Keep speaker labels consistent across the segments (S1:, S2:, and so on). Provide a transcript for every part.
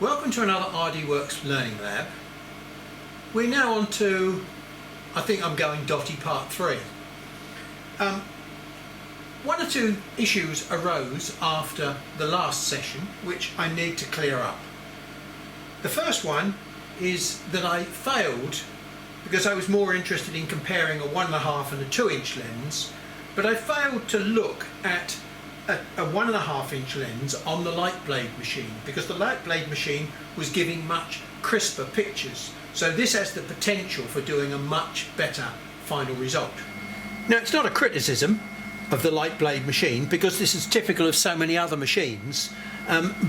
S1: Welcome to another RDWorks Learning Lab. We're now on to, I think I'm going Dotty Part 3. One or two issues arose after the last session which I need to clear up. The first one is that I failed because I was more interested in comparing a 1.5 and a 2-inch lens, but I failed to look at a 1.5-inch lens on the light blade machine because the light blade machine was giving much crisper pictures. So this has the potential for doing a much better final result. Now, it's not a criticism of the light blade machine because this is typical of so many other machines,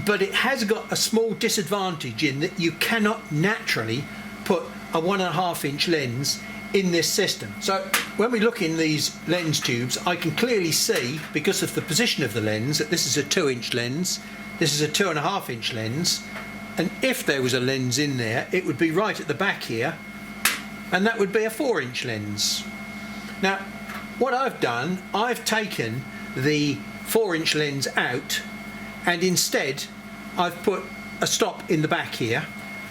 S1: but it has got a small disadvantage in that you cannot naturally put a 1.5-inch lens in this system. So when we look in these lens tubes, I can clearly see, because of the position of the lens, that this is a 2-inch lens, this is a 2.5-inch lens, and if there was a lens in there, it would be right at the back here, and that would be a 4-inch lens. Now, what I've done, I've taken the 4-inch lens out, and instead I've put a stop in the back here,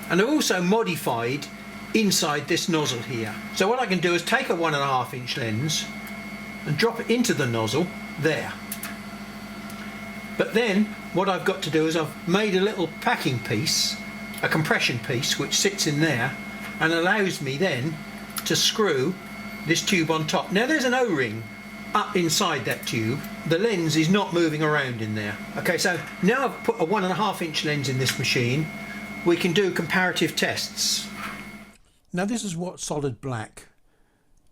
S1: and I've also modified inside this nozzle here. So what I can do is take a 1.5-inch lens and drop it into the nozzle there. But then what I've got to do is I've made a little packing piece, a compression piece, which sits in there and allows me then to screw this tube on top. Now there's an O-ring up inside that tube. The lens is not moving around in there. Okay, so now I've put a 1.5-inch lens in this machine, we can do comparative tests. Now this is what solid black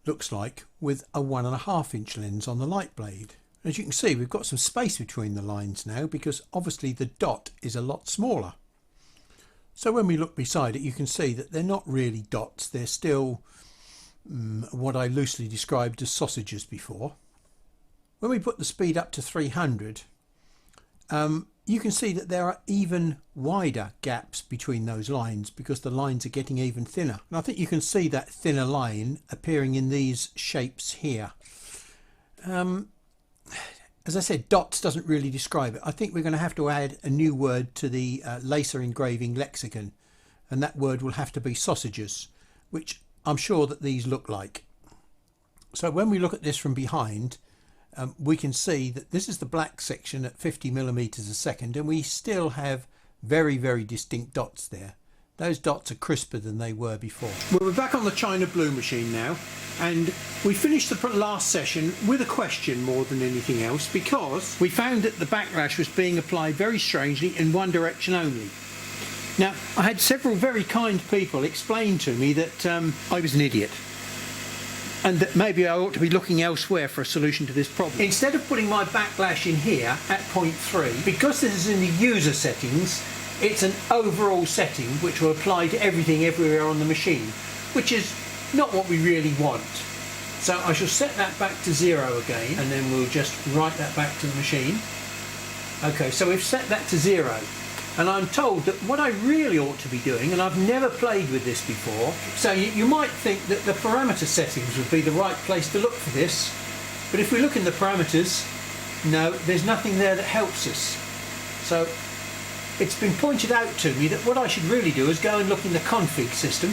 S1: looks like with a 1.5-inch lens on the light blade. As you can see, we've got some space between the lines now because obviously the dot is a lot smaller. So when we look beside it, you can see that they're not really dots, they're still what I loosely described as sausages before. When we put the speed up to 300, you can see that there are even wider gaps between those lines because the lines are getting even thinner. And I think you can see that thinner line appearing in these shapes here. As I said, dots doesn't really describe it. I think we're going to have to add a new word to the laser engraving lexicon, and that word will have to be sausages, which I'm sure that these look like. So when we look at this from behind, we can see that this is the black section at 50 millimeters a second, and we still have very, very distinct dots there. Those dots are crisper than they were before. Well, we're back on the China Blue machine now, and we finished the last session with a question more than anything else because we found that the backlash was being applied very strangely in one direction only. Now, I had several very kind people explain to me that I was an idiot, and that maybe I ought to be looking elsewhere for a solution to this problem. Instead of putting my backlash in here at 0.3, because this is in the user settings, it's an overall setting which will apply to everything everywhere on the machine, which is not what we really want. So I shall set that back to 0 again, and then we'll just write that back to the machine. Okay, so we've set that to 0. And I'm told that what I really ought to be doing, and I've never played with this before, so you might think that the parameter settings would be the right place to look for this, but if we look in the parameters, no, there's nothing there that helps us. So it's been pointed out to me that what I should really do is go and look in the config system,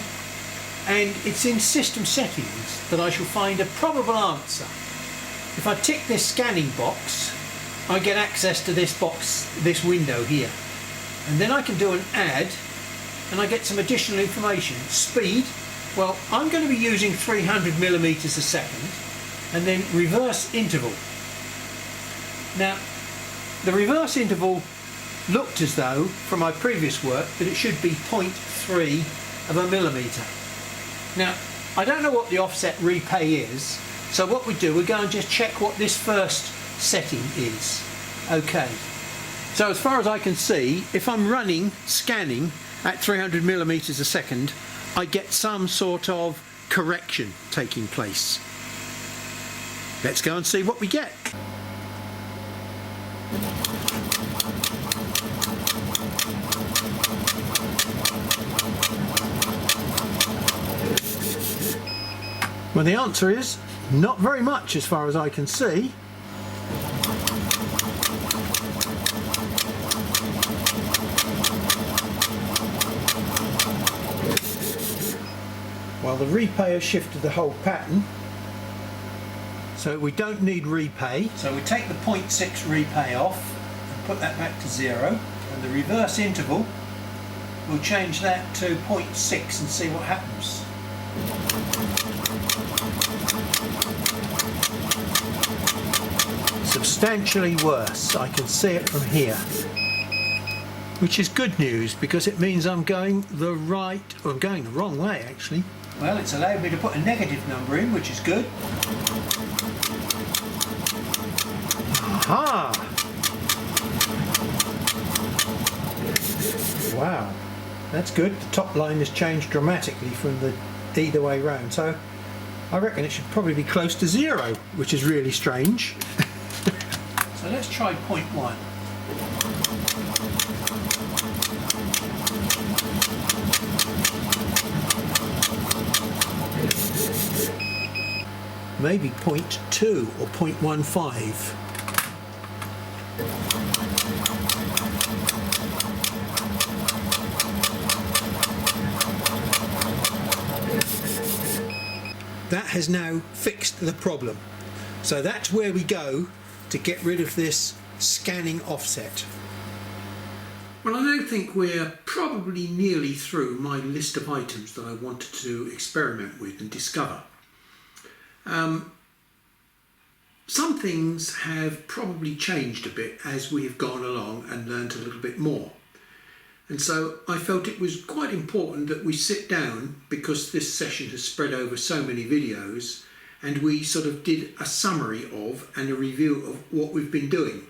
S1: and it's in system settings that I shall find a probable answer. If I tick this scanning box, I get access to this box, this window here. And then I can do an add and I get some additional information. Speed, well, I'm going to be using 300 millimeters a second, and then reverse interval. Now, the reverse interval looked as though, from my previous work, that it should be 0.3 of a millimeter. Now, I don't know what the offset repay is, so what we do, we go and just check what this first setting is. Okay. So as far as I can see, if I'm running scanning at 300 millimeters a second, I get some sort of correction taking place. Let's go and see what we get. Well, the answer is not very much as far as I can see. Well, the repay has shifted the whole pattern, so we don't need repay. So we take the 0.6 repay off and put that back to 0, and the reverse interval, we'll change that to 0.6 and see what happens. Substantially worse, I can see it from here. Which is good news, because it means I'm going the wrong way actually. Well, it's allowed me to put a negative number in, which is good. Aha! Wow, that's good. The top line has changed dramatically from the either way round, so I reckon it should probably be close to 0, which is really strange. So let's try 0.1. Maybe 0.2 or 0.15. That has now fixed the problem. So that's where we go to get rid of this scanning offset. Well, I now think we're probably nearly through my list of items that I wanted to experiment with and discover. Some things have probably changed a bit as we have gone along and learnt a little bit more. And so I felt it was quite important that we sit down, because this session has spread over so many videos, and we sort of did a summary of and a review of what we've been doing.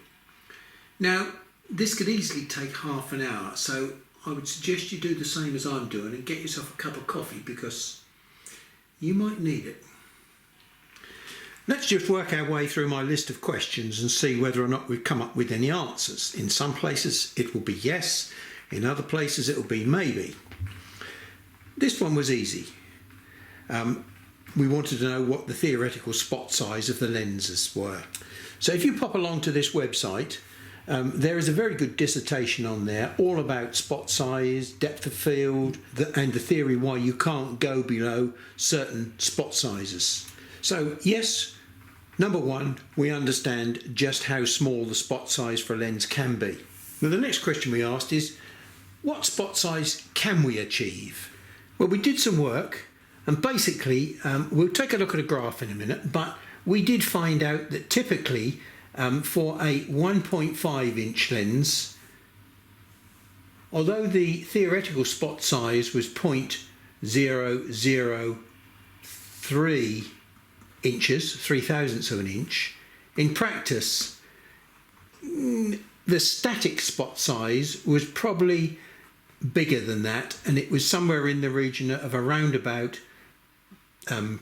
S1: Now, this could easily take half an hour, so I would suggest you do the same as I'm doing and get yourself a cup of coffee, because you might need it. Let's just work our way through my list of questions and see whether or not we've come up with any answers. In some places it will be yes, in other places it will be maybe. This one was easy. We wanted to know what the theoretical spot size of the lenses were. So if you pop along to this website, there is a very good dissertation on there all about spot size, depth of field, and the theory why you can't go below certain spot sizes. So yes, number one, we understand just how small the spot size for a lens can be. Now the next question we asked is, what spot size can we achieve? Well, we did some work, and basically we'll take a look at a graph in a minute, but we did find out that typically for a 1.5 inch lens, although the theoretical spot size was 0.003 inches, 0.003 of an inch, in practice the static spot size was probably bigger than that, and it was somewhere in the region of around about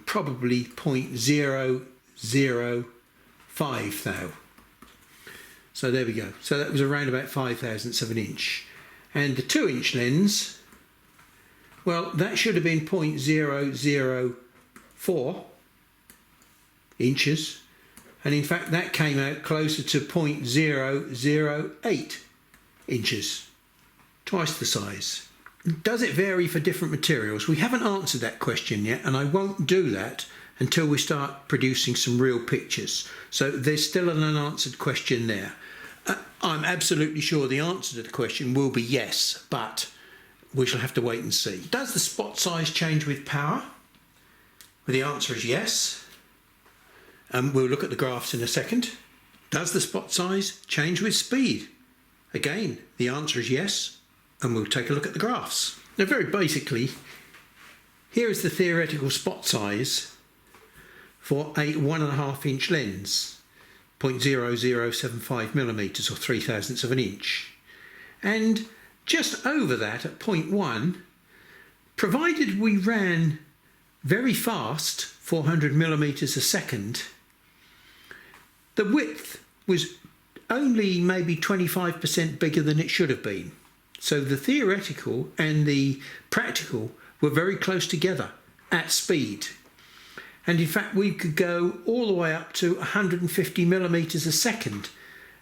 S1: probably 0.005 thou. So there we go. So that was around about 0.005 of an inch. And the 2-inch lens, well, that should have been 0.004 inches, and in fact that came out closer to 0.008 inches, twice the size. Does it vary for different materials? We haven't answered that question yet, and I won't do that until we start producing some real pictures. So there's still an unanswered question there. I'm absolutely sure the answer to the question will be yes, but we shall have to wait and see. Does the spot size change with power? Well, the answer is yes. We'll look at the graphs in a second. Does the spot size change with speed? Again, the answer is yes, and we'll take a look at the graphs. Now, very basically, here is the theoretical spot size for a 1.5 inch lens, 0.0075 millimeters, or 0.003 of an inch. And just over that at 0.1, provided we ran very fast, 400 millimeters a second, the width was only maybe 25% bigger than it should have been. So the theoretical and the practical were very close together at speed. And in fact, we could go all the way up to 150 millimeters a second,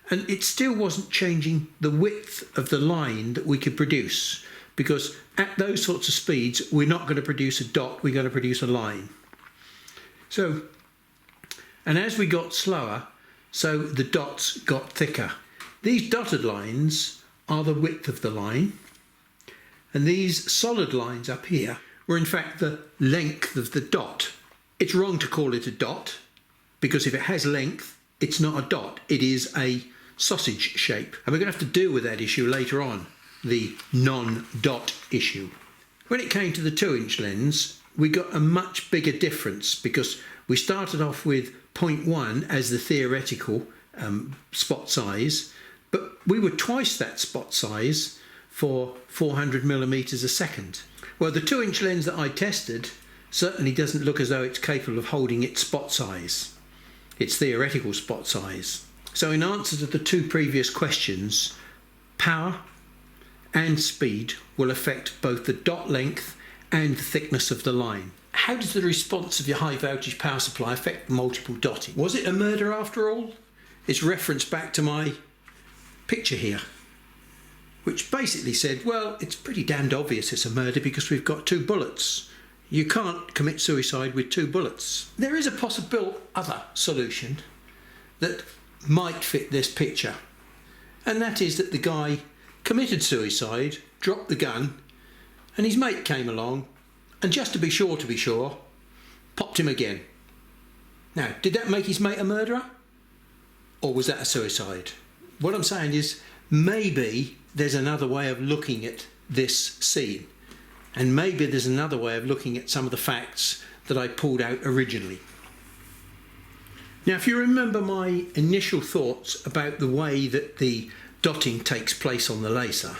S1: and it still wasn't changing the width of the line that we could produce. because at those sorts of speeds we're not going to produce a dot, we're going to produce a line. So, and as we got slower, so the dots got thicker. These dotted lines are the width of the line, and these solid lines up here were in fact the length of the dot. It's wrong to call it a dot, because if it has length, it's not a dot, it is a sausage shape. And we're going to have to deal with that issue later on, the non-dot issue. When it came to the 2-inch lens, we got a much bigger difference, because we started off with 0.1 as the theoretical spot size, but we were twice that spot size for 400 millimeters a second. Well, the 2-inch lens that I tested certainly doesn't look as though it's capable of holding its spot size, its theoretical spot size. So in answer to the 2 previous questions, power and speed will affect both the dot length and the thickness of the line. How does the response of your high voltage power supply affect multiple dotting? Was it a murder after all? It's referenced back to my picture here, which basically said, well, it's pretty damned obvious it's a murder because we've got 2 bullets. You can't commit suicide with 2 bullets. There is a possible other solution that might fit this picture, and that is that the guy committed suicide, dropped the gun, and his mate came along and just to be sure, popped him again. Now, did that make his mate a murderer? Or was that a suicide? What I'm saying is, maybe there's another way of looking at this scene, and maybe there's another way of looking at some of the facts that I pulled out originally. Now, if you remember my initial thoughts about the way that the dotting takes place on the laser,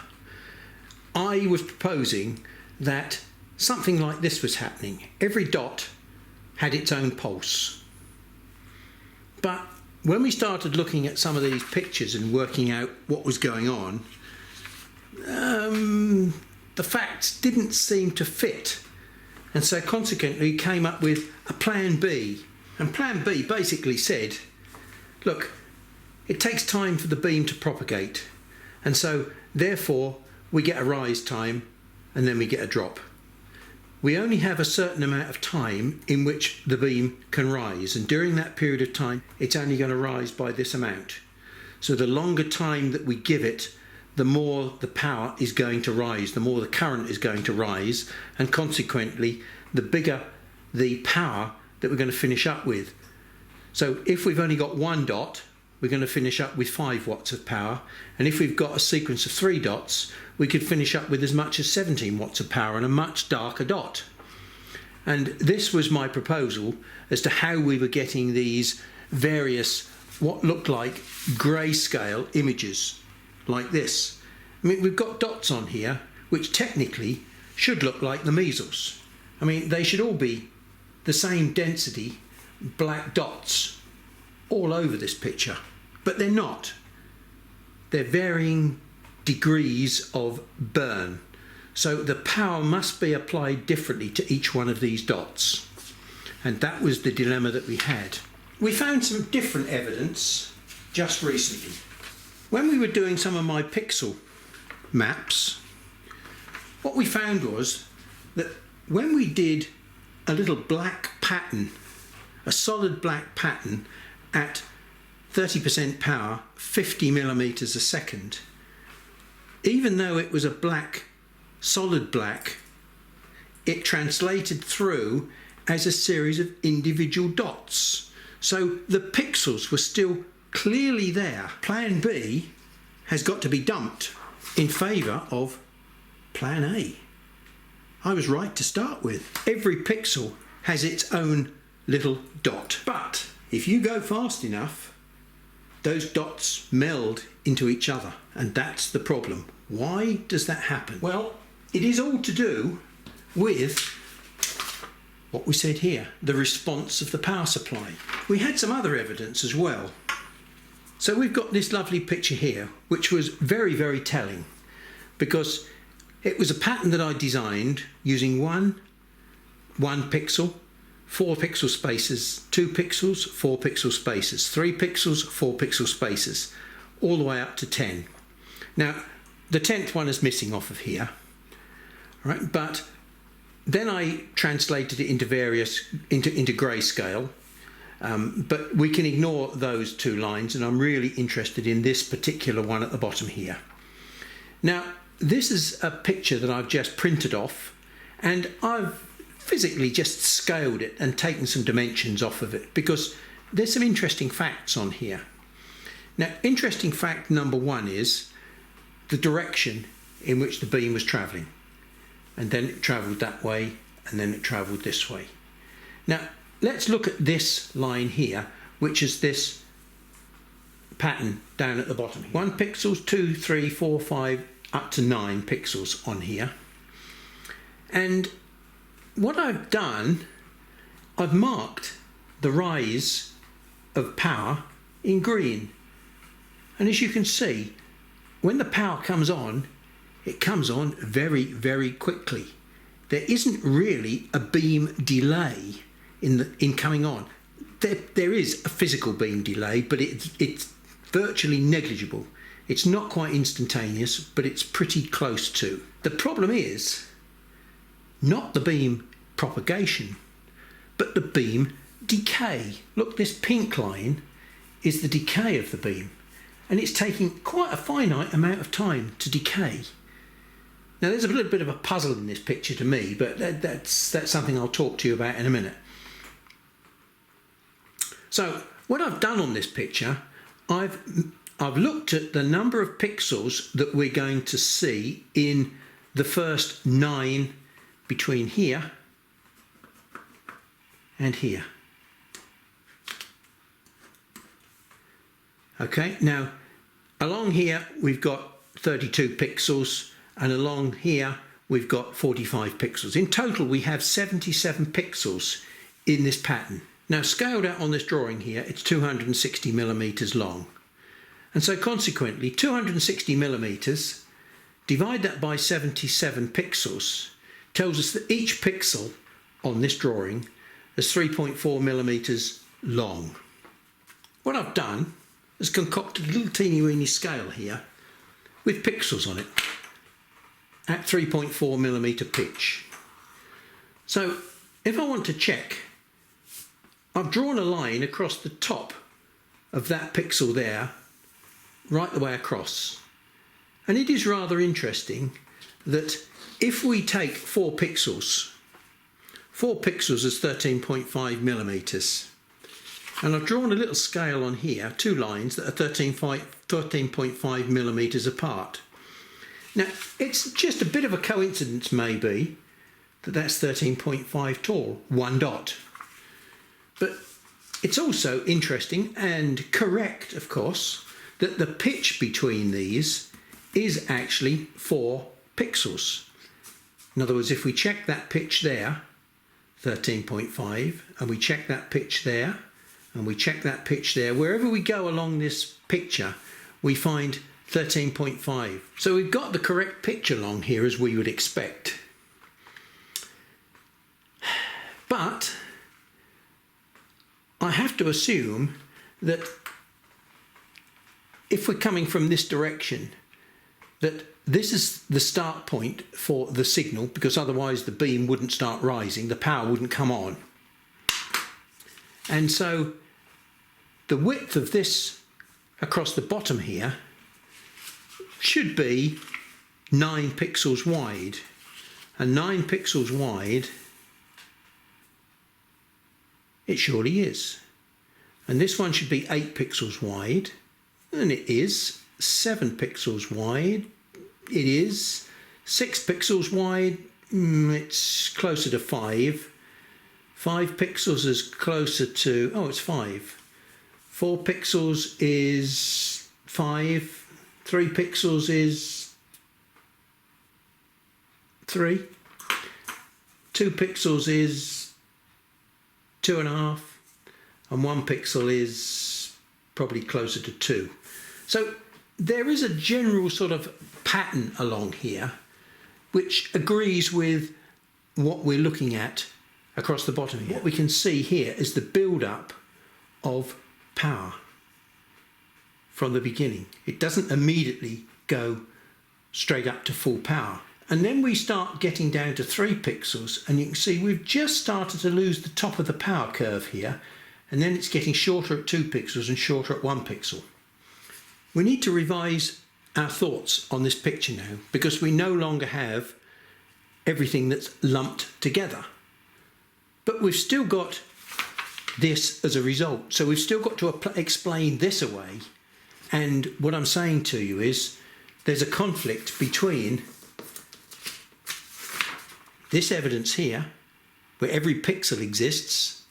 S1: I was proposing that something like this was happening. Every dot had its own pulse. But when we started looking at some of these pictures and working out what was going on, the facts didn't seem to fit. And so consequently came up with a plan B. And plan B basically said, look, it takes time for the beam to propagate. And so therefore we get a rise time and then we get a drop. We only have a certain amount of time in which the beam can rise, and during that period of time it's only going to rise by this amount. So the longer time that we give it, the more the power is going to rise, the more the current is going to rise, and consequently the bigger the power that we're going to finish up with. So if we've only got 1 dot, we're going to finish up with 5 watts of power, and if we've got a sequence of 3 dots, we could finish up with as much as 17 watts of power and a much darker dot. And this was my proposal as to how we were getting these various, what looked like grayscale images, like this. I mean, we've got dots on here, which technically should look like the measles. I mean, they should all be the same density, black dots, all over this picture, but they're not. They're varying degrees of burn, so the power must be applied differently to each one of these dots, and that was the dilemma that we had. We found some different evidence just recently. When we were doing some of my pixel maps, what we found was that when we did a little black pattern, a solid black pattern at 30% power, 50 millimeters a second, even though it was a black, solid black, it translated through as a series of individual dots. So the pixels were still clearly there. Plan B has got to be dumped in favour of Plan A. I was right to start with. Every pixel has its own little dot. But if you go fast enough, those dots meld into each other, and that's the problem. Why does that happen? Well, it is all to do with what we said here, the response of the power supply. We had some other evidence as well. So we've got this lovely picture here, which was very, very telling, because it was a pattern that I designed using one pixel, 4 pixel spaces, 2 pixels, 4 pixel spaces, 3 pixels, 4 pixel spaces, all the way up to 10. Now, the 10th one is missing off of here, right? But then I translated it into into grayscale. But we can ignore those two lines, and I'm really interested in this particular one at the bottom here. Now, this is a picture that I've just printed off, and I've physically just scaled it and taken some dimensions off of it because there's some interesting facts on here. Now, interesting fact number one is the direction in which the beam was travelling, and then it travelled that way, and then it travelled this way. Now, let's look at this line here, which is this pattern down at the bottom. 1 pixels, 2, 3, 4, 5, up to 9 pixels on here. And what I've done, I've marked the rise of power in green. And as you can see, when the power comes on, it comes on very, very quickly. There isn't really a beam delay in coming on. There is a physical beam delay, but it's virtually negligible. It's not quite instantaneous, but it's pretty close to. The problem is not the beam propagation, but the beam decay. Look, this pink line is the decay of the beam, and it's taking quite a finite amount of time to decay. Now, there's a little bit of a puzzle in this picture to me, but that's something I'll talk to you about in a minute. So what I've done on this picture, I've looked at the number of pixels that we're going to see in the first 9 between here and here. Okay, now along here we've got 32 pixels, and along here we've got 45 pixels. In total we have 77 pixels in this pattern. Now, scaled out on this drawing here, it's 260 millimeters long. And so consequently, 260 millimeters, divide that by 77 pixels, tells us that each pixel on this drawing is 3.4 millimeters long. What I've done is concocted a little teeny weeny scale here with pixels on it at 3.4 millimeter pitch. So if I want to check, I've drawn a line across the top of that pixel there, right the way across. And it is rather interesting that if we take 4 pixels is 13.5 millimeters. And I've drawn a little scale on here, 2 lines that are 13.5 millimeters apart. Now, it's just a bit of a coincidence maybe that that's 13.5 tall, 1 dot. But it's also interesting and correct, of course, that the pitch between these is actually 4 pixels. In other words, if we check that pitch there, 13.5, and we check that pitch there, and we check that pitch there, wherever we go along this picture, we find 13.5. So we've got the correct pitch along here as we would expect. But I have to assume that if we're coming from this direction, that this is the start point for the signal, because otherwise the beam wouldn't start rising, the power wouldn't come on. And so the width of this across the bottom here should be 9 pixels wide. And 9 pixels wide, it surely is. And this one should be 8 pixels wide, and it is. 7 pixels wide, it is. 6 pixels wide, it's closer to 5. 5 pixels is closer to, oh, it's 5. 4 pixels is 5. 3 pixels is 3. 2 pixels is 2.5. And 1 pixel is probably closer to 2. So there is a general sort of pattern along here which agrees with what we're looking at across the bottom here. What we can see here is the build-up of power from the beginning. It doesn't immediately go straight up to full power. And then we start getting down to 3 pixels, and you can see we've just started to lose the top of the power curve here, and then it's getting shorter at 2 pixels and shorter at 1 pixel. We need to revise our thoughts on this picture now, because we no longer have everything that's lumped together. But we've still got this as a result, so we've still got to explain this away. And what I'm saying to you is there's a conflict between this evidence here, where every pixel exists,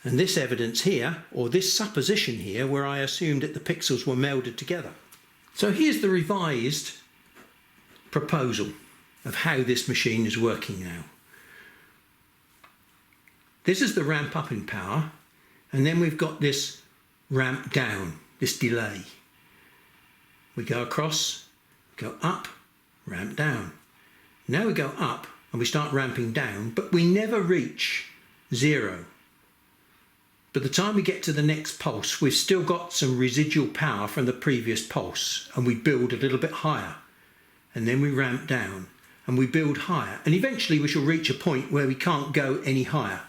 S1: and this evidence here, or this supposition here, where I assumed that the pixels were melded together. So here's the revised proposal of how this machine is working now. This is the ramp up in power, and then we've got this ramp down, this delay. We go across, go up, ramp down. Now we go up and we start ramping down, but we never reach 0. By the time we get to the next pulse, we've still got some residual power from the previous pulse, and we build a little bit higher, and then we ramp down and we build higher, and eventually we shall reach a point where we can't go any higher,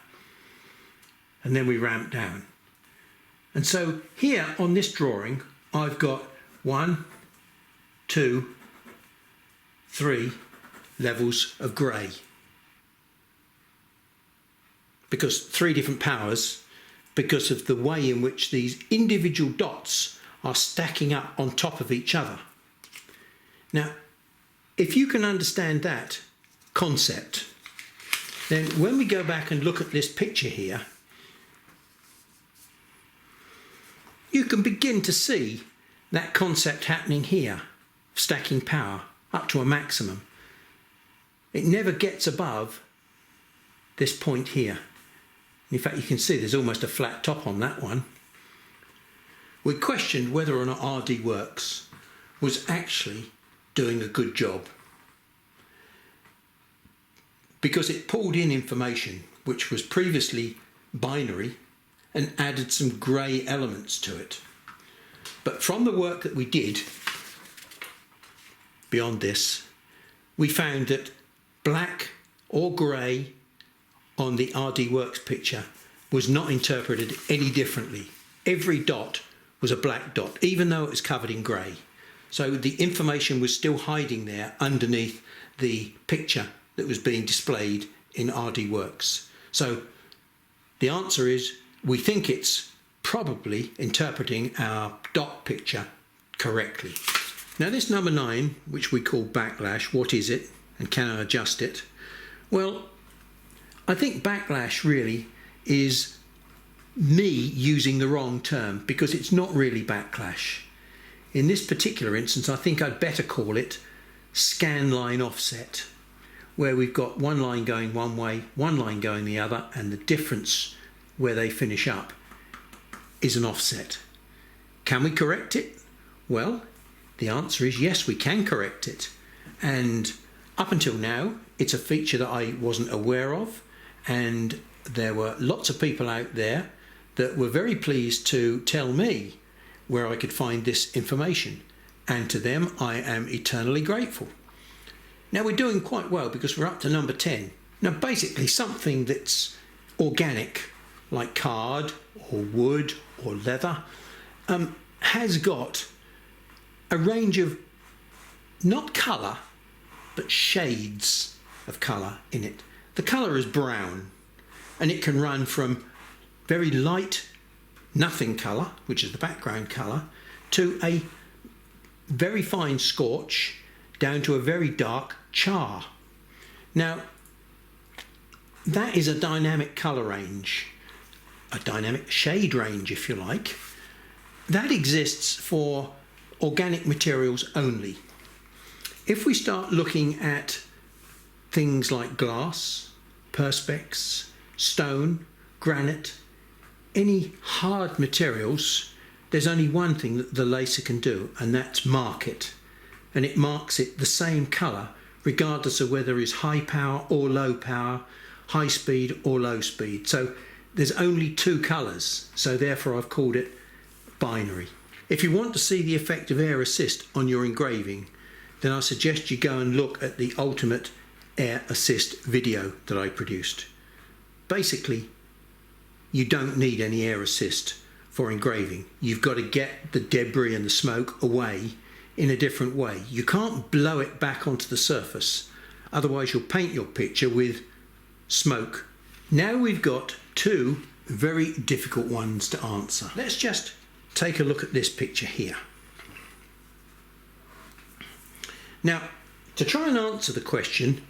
S1: and then we ramp down. And so here on this drawing I've got 1, 2, 3 levels of grey, because 3 different powers, because of the way in which these individual dots are stacking up on top of each other. Now, if you can understand that concept, then when we go back and look at this picture here, you can begin to see that concept happening here, stacking power up to a maximum. It never gets above this point here. In fact, you can see there's almost a flat top on that one. We questioned whether or not RDWorks was actually doing a good job, because it pulled in information which was previously binary and added some grey elements to it. But from the work that we did beyond this, we found that black or grey on the RDWorks picture was not interpreted any differently. Every dot was a black dot, even though it was covered in grey. So the information was still hiding there underneath the picture that was being displayed in RDWorks. So the answer is, we think it's probably interpreting our dot picture correctly. Now this number 9, which we call backlash, what is it and can I adjust it? Well, I think backlash really is me using the wrong term, because it's not really backlash. In this particular instance, I think I'd better call it scan line offset, where we've got one line going one way, one line going the other, and the difference where they finish up is an offset. Can we correct it? Well, the answer is yes, we can correct it. And up until now, it's a feature that I wasn't aware of, and there were lots of people out there that were very pleased to tell me where I could find this information, and to them I am eternally grateful. Now we're doing quite well, because we're up to number 10. Now basically something that's organic, like card or wood or leather, has got a range of not colour but shades of colour in it. The colour is brown, and it can run from very light nothing colour, which is the background colour, to a very fine scorch, down to a very dark char. Now that is a dynamic colour range, a dynamic shade range if you like. That exists for organic materials only. If we start looking at things like glass, perspex, stone, granite, any hard materials, there's only one thing that the laser can do, and that's mark it. And it marks it the same colour regardless of whether it's high power or low power, high speed or low speed. So there's only 2 colours, so therefore I've called it binary. If you want to see the effect of air assist on your engraving, then I suggest you go and look at the Ultimate Air Assist video that I produced. Basically, you don't need any air assist for engraving. You've got to get the debris and the smoke away in a different way. You can't blow it back onto the surface, otherwise you'll paint your picture with smoke. Now we've got two very difficult ones to answer. Let's just take a look at this picture here. Now, to try and answer the question,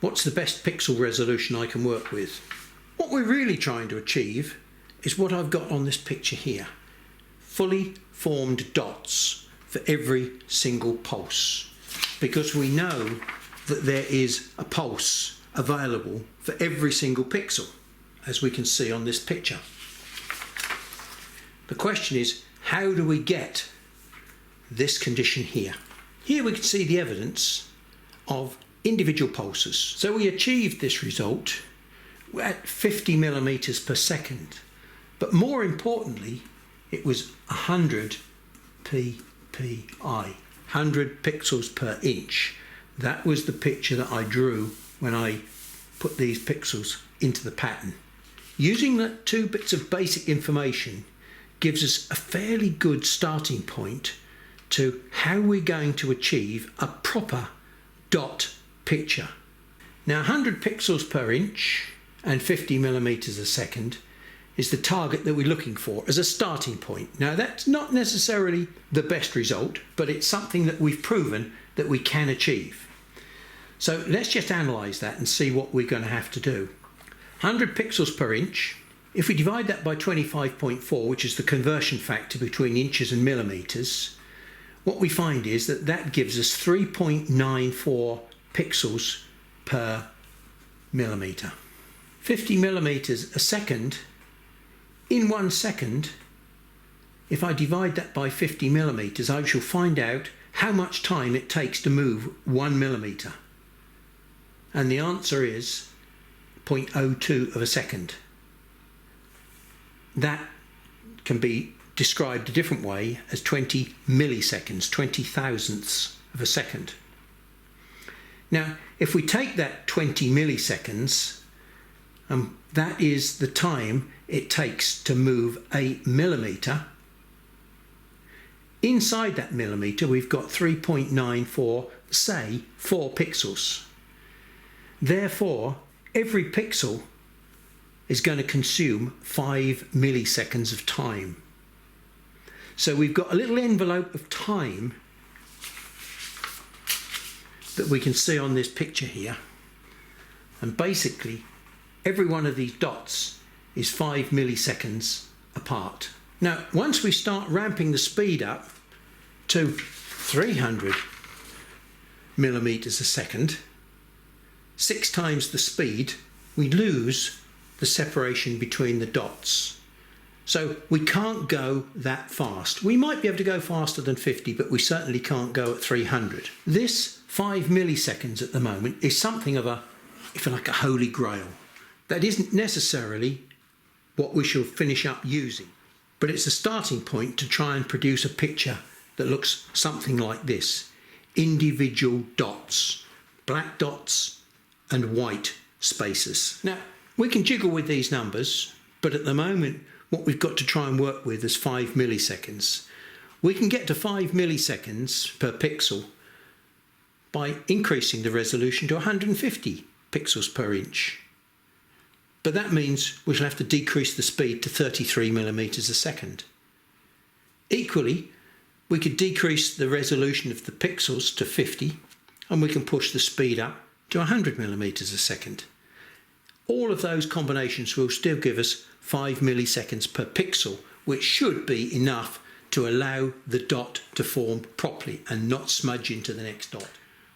S1: what's the best pixel resolution I can work with? What we're really trying to achieve is what I've got on this picture here. Fully formed dots for every single pulse, because we know that there is a pulse available for every single pixel, as we can see on this picture. The question is, how do we get this condition here? Here we can see the evidence of individual pulses. So we achieved this result at 50 millimeters per second, but more importantly, it was 100 ppi, 100 pixels per inch. That was the picture that I drew when I put these pixels into the pattern. Using the two bits of basic information gives us a fairly good starting point to how we're going to achieve a proper dot picture. Now 100 pixels per inch and 50 millimeters a second is the target that we're looking for as a starting point. Now that's not necessarily the best result, but it's something that we've proven that we can achieve. So let's just analyze that and see what we're going to have to do. 100 pixels per inch, if we divide that by 25.4, which is the conversion factor between inches and millimeters, what we find is that that gives us 3.94 pixels per millimeter. 50 millimeters a second, in 1 second, if I divide that by 50 millimeters, I shall find out how much time it takes to move 1 millimeter. And the answer is 0.02 of a second. That can be described a different way as 20 milliseconds, 20 thousandths of a second. Now, if we take that 20 milliseconds, that is the time it takes to move a millimeter. Inside that millimeter, we've got 3.94, say, 4 pixels. Therefore, every pixel is going to consume 5 milliseconds of time. So we've got a little envelope of time that we can see on this picture here. And basically, every one of these dots is 5 milliseconds apart. Now, once we start ramping the speed up to 300 millimeters a second, 6 times the speed, we lose the separation between the dots. So we can't go that fast. We might be able to go faster than 50, but we certainly can't go at 300. This 5 milliseconds at the moment is something of a, if you like, a holy grail. That isn't necessarily what we shall finish up using, but it's a starting point to try and produce a picture that looks something like this. Individual dots, black dots and white spaces. Now, we can jiggle with these numbers, but at the moment, what we've got to try and work with is 5 milliseconds. We can get to 5 milliseconds per pixel by increasing the resolution to 150 pixels per inch. But that means we shall have to decrease the speed to 33 millimeters a second. Equally, we could decrease the resolution of the pixels to 50, and we can push the speed up to 100 millimeters a second. All of those combinations will still give us 5 milliseconds per pixel, which should be enough to allow the dot to form properly and not smudge into the next dot.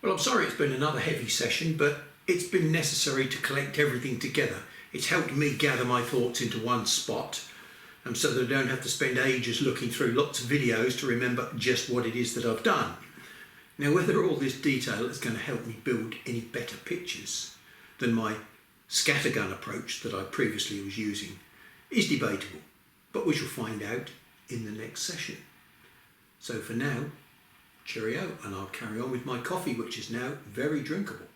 S1: Well, I'm sorry it's been another heavy session, but it's been necessary to collect everything together. It's helped me gather my thoughts into one spot, so that I don't have to spend ages looking through lots of videos to remember just what it is that I've done. Now, whether all this detail is going to help me build any better pictures than my scattergun approach that I previously was using is debatable, but we shall find out in the next session. So for now, Cheerio, and I'll carry on with my coffee, which is now very drinkable.